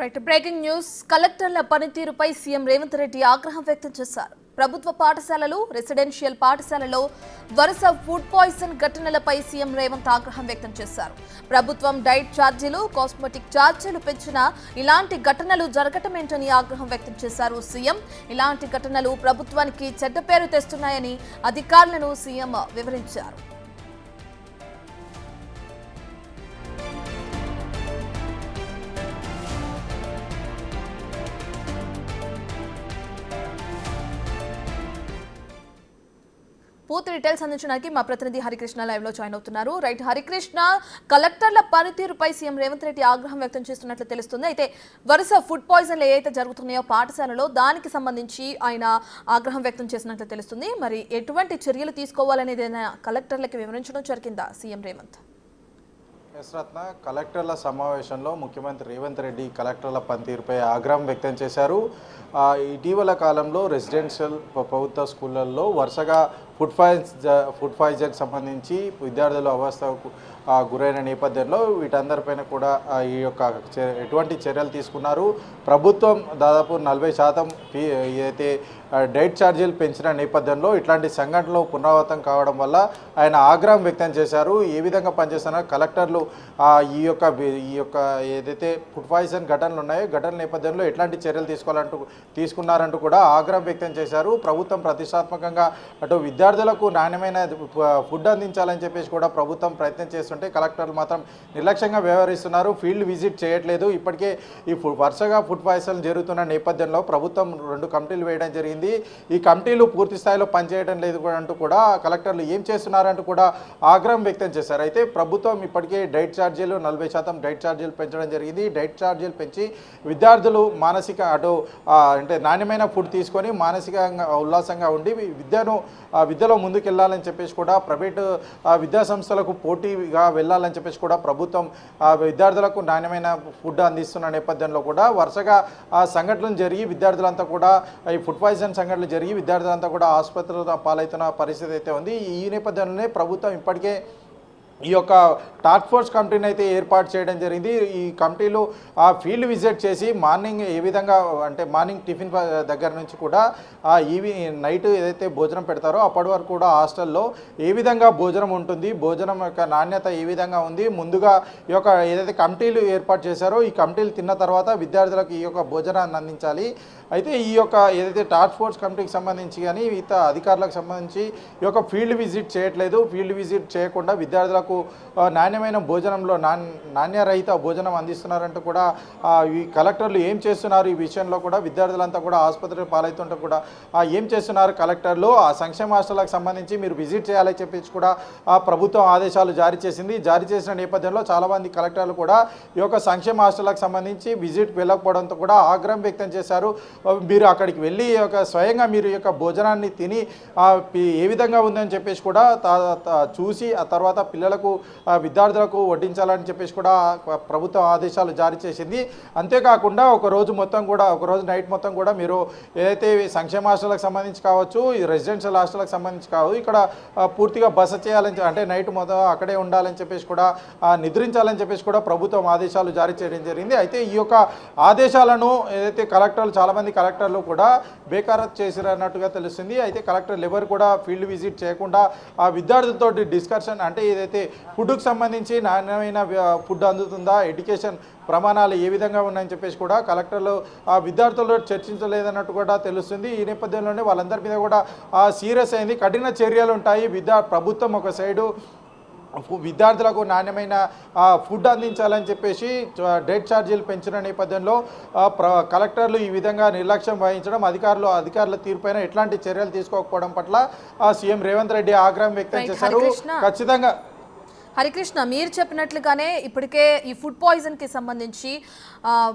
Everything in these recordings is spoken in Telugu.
రైట్ బ్రేకింగ్ న్యూస్ కలెక్టర్ల పనితీరుపై సీఎం రేవంత్ రెడ్డి ఆగ్రహం వ్యక్తం చేశారు. ప్రభుత్వ పాఠశాలలు, రెసిడెన్షియల్ పాఠశాలలో వరుస ఫుడ్ పాయిజన్ ఘటనలపై సీఎం రేవంత్ ఆగ్రహం వ్యక్తం చేశారు. ప్రభుత్వం డైట్ ఛార్జీలు, కాస్మెటిక్ ఛార్జీలు పెంచినా ఇలాంటి ఘటనలు జరగటమేంటని ఆగ్రహం వ్యక్తం చేశారు సీఎం. ఇలాంటి ఘటనలు ప్రభుత్వానికి చెడ్డ పేరు తెస్తున్నాయని అధికారులను సీఎం వివరించారు. పూర్తి డీటెయిల్స్ అందించడానికి మా ప్రతినిధి హరికృష్ణ లైవ్ లో జాయిన్ అవుతున్నారు. రైట్ హరికృష్ణ, కలెక్టర్ల పనితీరుపై సీఎం రేవంత్ రెడ్డి ఆగ్రహం వ్యక్తం చేస్తున్నట్లు తెలుస్తుంది. అయితే వరుస ఫుడ్ పాయిజన్లు ఏవైతే జరుగుతున్నాయో పాఠశాలలో దానికి సంబంధించి ఆయన ఆగ్రహం వ్యక్తం చేసినట్లు తెలుస్తుంది. మరి ఎటువంటి చర్యలు తీసుకోవాలనేది కలెక్టర్లకు వివరించడం జరిగిందా సీఎం రేవంత్? యశ్రత్న, కలెక్టర్ల సమావేశంలో ముఖ్యమంత్రి రేవంత్ రెడ్డి కలెక్టర్ల పనితీరుపై ఆగ్రహం వ్యక్తం చేశారు. ఇటీవల కాలంలో రెసిడెన్షియల్ ప్రభుత్వ స్కూళ్ళల్లో వరుసగా ఫుడ్ పాయిజన్కి సంబంధించి విద్యార్థులు అవస్థకు గురైన నేపథ్యంలో వీటందరిపైన కూడా ఈ యొక్క ఎటువంటి చర్యలు తీసుకున్నారు. ప్రభుత్వం దాదాపు 40% ఏదైతే డైట్ ఛార్జీలు పెంచిన నేపథ్యంలో ఇట్లాంటి సంఘటనలు పునరావృతం కావడం వల్ల ఆయన ఆగ్రహం వ్యక్తం చేశారు. ఏ విధంగా పనిచేస్తున్నారు కలెక్టర్లు ఈ యొక్క ఏదైతే ఫుడ్ పాయిజన్ ఘటనలు ఉన్నాయో ఘటనల నేపథ్యంలో ఎట్లాంటి చర్యలు తీసుకున్నారంటూ కూడా ఆగ్రహం వ్యక్తం చేశారు. ప్రభుత్వం ప్రతిష్టాత్మకంగా అటు విద్యార్థులకు నాణ్యమైన ఫుడ్ అందించాలని చెప్పేసి కూడా ప్రభుత్వం ప్రయత్నం చేస్తుంటే కలెక్టర్లు మాత్రం నిర్లక్ష్యంగా వ్యవహరిస్తున్నారు. ఫీల్డ్ విజిట్ చేయట్లేదు. ఇప్పటికే ఈ వరుసగా ఫుడ్ పాయిజన్ జరుగుతున్న నేపథ్యంలో ప్రభుత్వం 2 కమిటీలు వేయడం జరిగింది. ఈ కమిటీలు పూర్తి స్థాయిలో పనిచేయడం లేదు అంటూ కూడా కలెక్టర్లు ఏం చేస్తున్నారంటూ కూడా ఆగ్రహం వ్యక్తం చేశారు. అయితే ప్రభుత్వం ఇప్పటికే డైట్ ఛార్జీలు 40% డైట్ ఛార్జీలు పెంచడం జరిగింది. డైట్ ఛార్జీలు పెంచి విద్యార్థులు మానసిక అంటే నాణ్యమైన ఫుడ్ తీసుకొని మానసికంగా ఉల్లాసంగా ఉండి విద్యలో ముందుకెళ్లాలని చెప్పేసి కూడా ప్రైవేటు విద్యా సంస్థలకు పోటీగా వెళ్ళాలని చెప్పేసి కూడా ప్రభుత్వం విద్యార్థులకు నాణ్యమైన ఫుడ్ అందిస్తున్న నేపథ్యంలో కూడా వరుసగా సంఘటనలు జరిగి విద్యార్థులంతా కూడా ఈ ఫుడ్ పాయిజన్ సంఘటనలు జరిగి విద్యార్థులంతా కూడా ఆసుపత్రుల పాలవుతున్న పరిస్థితి అయితే ఉంది. ఈ నేపథ్యంలోనే ప్రభుత్వం ఇప్పటికే ఈ యొక్క టాస్క్ ఫోర్స్ కమిటీని అయితే ఏర్పాటు చేయడం జరిగింది. ఈ కమిటీలు ఫీల్డ్ విజిట్ చేసి మార్నింగ్ ఏ విధంగా అంటే మార్నింగ్ టిఫిన్ దగ్గర నుంచి కూడా నైట్ ఏదైతే భోజనం పెడతారో అప్పటి వరకు కూడా హాస్టల్లో ఏ విధంగా భోజనం ఉంటుంది, భోజనం యొక్క నాణ్యత ఏ విధంగా ఉంది, ముందుగా ఈ యొక్క ఏదైతే కమిటీలు ఏర్పాటు చేశారో ఈ కమిటీలు తిన్న తర్వాత విద్యార్థులకు ఈ యొక్క భోజనాన్ని అందించాలి. అయితే ఈ యొక్క ఏదైతే టాస్క్ ఫోర్స్ కమిటీకి సంబంధించి కానీ ఇతర అధికారులకు సంబంధించి ఈ యొక్క ఫీల్డ్ విజిట్ చేయట్లేదు. ఫీల్డ్ విజిట్ చేయకుండా విద్యార్థులకు నాణ్యమైన భోజనంలో నాణ్యరహిత భోజనం అందిస్తున్నారంటూ కూడా ఈ కలెక్టర్లు ఏం చేస్తున్నారు ఈ విషయంలో కూడా విద్యార్థులంతా కూడా ఆసుపత్రి పాలవుతుంటే కూడా ఏం చేస్తున్నారు కలెక్టర్లు ఆ సంక్షేమ హాస్టళ్లకు సంబంధించి మీరు విజిట్ చేయాలని చెప్పేసి కూడా ప్రభుత్వం ఆదేశాలు జారీ చేసింది. జారీ చేసిన నేపథ్యంలో చాలామంది కలెక్టర్లు కూడా ఈ యొక్క సంక్షేమ హాస్టళ్లకు సంబంధించి విజిట్ వెళ్ళకపోవడంతో కూడా ఆగ్రహం వ్యక్తం చేశారు. మీరు అక్కడికి వెళ్ళి స్వయంగా మీరు ఈ యొక్క భోజనాన్ని తిని ఏ విధంగా ఉందని చెప్పేసి కూడా చూసి ఆ తర్వాత పిల్లలకు విద్యార్థులకు వడ్డించాలని చెప్పేసి కూడా ప్రభుత్వం ఆదేశాలు జారీ చేసింది. అంతేకాకుండా ఒకరోజు నైట్ మొత్తం కూడా మీరు ఏదైతే సంక్షేమ హాస్టల్కి సంబంధించి కావచ్చు, ఈ రెసిడెన్షియల్ హాస్టల్కి సంబంధించి కావచ్చు, ఇక్కడ పూర్తిగా బస చేయాలని అంటే నైట్ మొత్తం అక్కడే ఉండాలని చెప్పేసి కూడా నిద్రించాలని చెప్పేసి కూడా ప్రభుత్వం ఆదేశాలు జారీ చేయడం జరిగింది. అయితే ఈ యొక్క ఆదేశాలను ఏదైతే చాలామంది కలెక్టర్లు కూడా బేఖారత్ చేసిరన్నట్టుగా తెలుస్తుంది. అయితే కలెక్టర్లు ఎవరు కూడా ఫీల్డ్ విజిట్ చేయకుండా ఆ విద్యార్థులతో డిస్కషన్ అంటే ఏదైతే ఫుడ్కు సంబంధించి నాణ్యమైన ఫుడ్ అందుతుందా, ఎడ్యుకేషన్ ప్రమాణాలు ఏ విధంగా ఉన్నాయని చెప్పేసి కూడా కలెక్టర్లు ఆ విద్యార్థులతో చర్చించలేదన్నట్టు కూడా తెలుస్తుంది. ఈ నేపథ్యంలోనే వాళ్ళందరి మీద కూడా సీరియస్ అయింది. కఠిన చర్యలు ఉంటాయి. ప్రభుత్వం ఒక సైడు విద్యార్థులకు నాణ్యమైన ఫుడ్ అందించాలని చెప్పేసి డైట్ ఛార్జీలు పెంచిన నేపథ్యంలో కలెక్టర్లు ఈ విధంగా నిర్లక్ష్యం వహించడం, అధికారుల తీరుపైన ఎట్లాంటి చర్యలు తీసుకోకపోవడం పట్ల సీఎం రేవంత్ రెడ్డి ఆగ్రహం వ్యక్తం చేశారు. ఖచ్చితంగా హరికృష్ణ, మీరు చెప్పినట్లుగానే ఇప్పటికే ఈ ఫుడ్ పాయిజన్కి సంబంధించి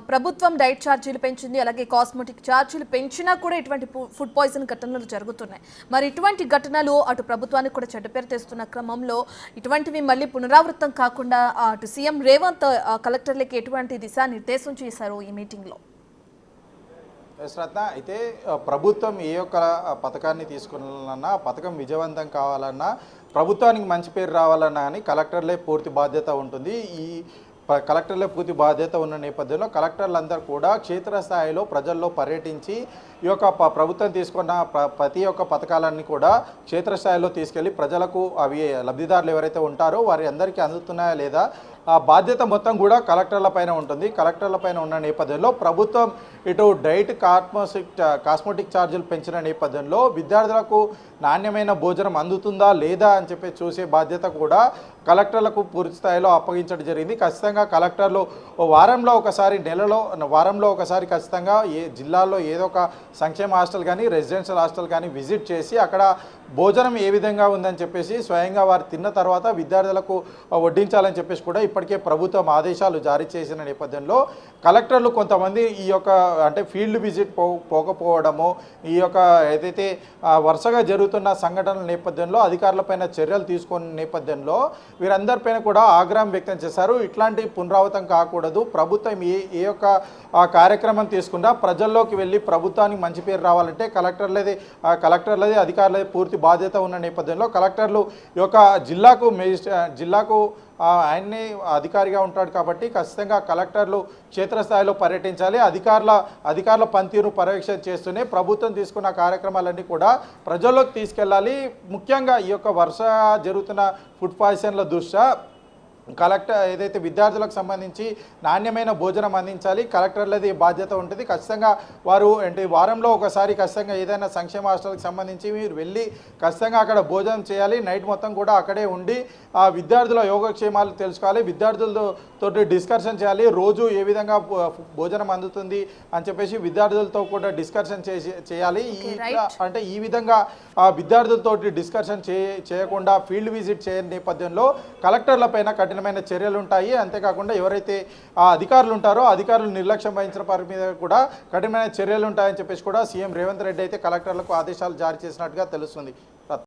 ప్రభుత్వం డైట్ ఛార్జీలు పెంచింది, అలాగే కాస్మెటిక్ ఛార్జీలు పెంచినా కూడా ఇటువంటి ఫుడ్ పాయిజన్ ఘటనలు జరుగుతున్నాయి. మరి ఇటువంటి ఘటనలు అటు ప్రభుత్వానికి కూడా చెడ్డ పేరు తెస్తున్న క్రమంలో ఇటువంటివి మళ్ళీ పునరావృతం కాకుండా అటు సీఎం రేవంత్ కలెక్టర్లకి ఎటువంటి దిశానిర్దేశం చేశారు ఈ మీటింగ్లో? యశ్రత్న, అయితే ప్రభుత్వం ఏ ఒక్క పథకాన్ని తీసుకున్నా పథకం విజయవంతం కావాలన్నా ప్రభుత్వానికి మంచి పేరు రావాలన్నా కానీ కలెక్టర్లే పూర్తి బాధ్యత ఉంటుంది. ఈ కలెక్టర్లే పూర్తి బాధ్యత ఉన్న నేపథ్యంలో కలెక్టర్లందరూ కూడా క్షేత్రస్థాయిలో ప్రజల్లో పర్యటించి ఈ యొక్క ప్రభుత్వం తీసుకున్న ప్రతి ఒక్క పథకాలన్నీ కూడా క్షేత్రస్థాయిలో తీసుకెళ్లి ప్రజలకు అవి లబ్ధిదారులు ఎవరైతే ఉంటారో వారి అందరికీ అందుతున్నాయా లేదా ఆ బాధ్యత మొత్తం కూడా కలెక్టర్ల పైన ఉంటుంది. కలెక్టర్ల పైన ఉన్న నేపథ్యంలో ప్రభుత్వం ఇటు డైట్ కాస్మెటిక్ ఛార్జీలు పెంచిన నేపథ్యంలో విద్యార్థులకు నాణ్యమైన భోజనం అందుతుందా లేదా అని చెప్పి చూసే బాధ్యత కూడా కలెక్టర్లకు పూర్తి స్థాయిలో అప్పగించడం జరిగింది. ఖచ్చితంగా కలెక్టర్లు వారంలో ఒకసారి ఖచ్చితంగా జిల్లాలో ఏదో ఒక సంక్షేమ హాస్టల్ కానీ రెసిడెన్షియల్ హాస్టల్ కానీ విజిట్ చేసి అక్కడ భోజనం ఏ విధంగా ఉందని చెప్పేసి స్వయంగా వారు తిన్న తర్వాత విద్యార్థులకు వడ్డించాలని చెప్పేసి కూడా ఇప్పటికే ప్రభుత్వం ఆదేశాలు జారీ చేసిన నేపథ్యంలో కలెక్టర్లు కొంతమంది ఈ యొక్క అంటే ఫీల్డ్ విజిట్ పోకపోవడము ఈ యొక్క ఏదైతే వరుసగా జరుగుతున్న సంఘటనల నేపథ్యంలో అధికారులపైన చర్యలు తీసుకున్న నేపథ్యంలో వీరందరిపైన కూడా ఆగ్రహం వ్యక్తం చేశారు. ఇట్లాంటి పునరావృతం కాకూడదు. ప్రభుత్వం ఏ యొక్క కార్యక్రమం తీసుకున్నా ప్రజల్లోకి వెళ్ళి ప్రభుత్వానికి మంచి పేరు రావాలంటే కలెక్టర్లది అధికారులది పూర్తి బాధ్యత ఉన్న నేపథ్యంలో కలెక్టర్లు ఈ యొక్క జిల్లాకు ఆయన్ని అధికారిగా ఉంటాడు కాబట్టి ఖచ్చితంగా కలెక్టర్లు క్షేత్రస్థాయిలో పర్యటించాలి. అధికారుల పనితీరు పర్యవేక్షణ చేస్తూనే ప్రభుత్వం తీసుకున్న కార్యక్రమాలన్నీ కూడా ప్రజల్లోకి తీసుకెళ్ళాలి. ముఖ్యంగా ఈ యొక్క వరుస జరుగుతున్న ఫుడ్ పాయిజన్ల దృష్ట్యా ఏదైతే విద్యార్థులకు సంబంధించి నాణ్యమైన భోజనం అందించాలి. కలెక్టర్లది బాధ్యత ఉంటుంది. ఖచ్చితంగా వారు వారంలో ఒకసారి ఖచ్చితంగా ఏదైనా సంక్షేమ హాస్టల్కి సంబంధించి మీరు వెళ్ళి ఖచ్చితంగా అక్కడ భోజనం చేయాలి. నైట్ మొత్తం కూడా అక్కడే ఉండి ఆ విద్యార్థుల యోగక్షేమాలు తెలుసుకోవాలి. విద్యార్థులతో డిస్కషన్ చేయాలి. రోజు ఏ విధంగా భోజనం అందుతుంది అని చెప్పేసి విద్యార్థులతో కూడా డిస్కషన్ చేయాలి. అంటే ఈ విధంగా విద్యార్థులతో డిస్కషన్ చేయకుండా ఫీల్డ్ విజిట్ చేయని నేపథ్యంలో కలెక్టర్ల పైన కఠినమైన చర్యలు ఉంటాయి. అంతేకాకుండా ఎవరైతే అధికారులు ఉంటారో అధికారులు నిర్లక్ష్యం వహించిన వారి మీద కూడా కఠినమైన చర్యలు ఉంటాయని చెప్పేసి కూడా సీఎం రేవంత్ రెడ్డి అయితే కలెక్టర్లకు ఆదేశాలు జారీ చేసినట్టుగా తెలుస్తుంది.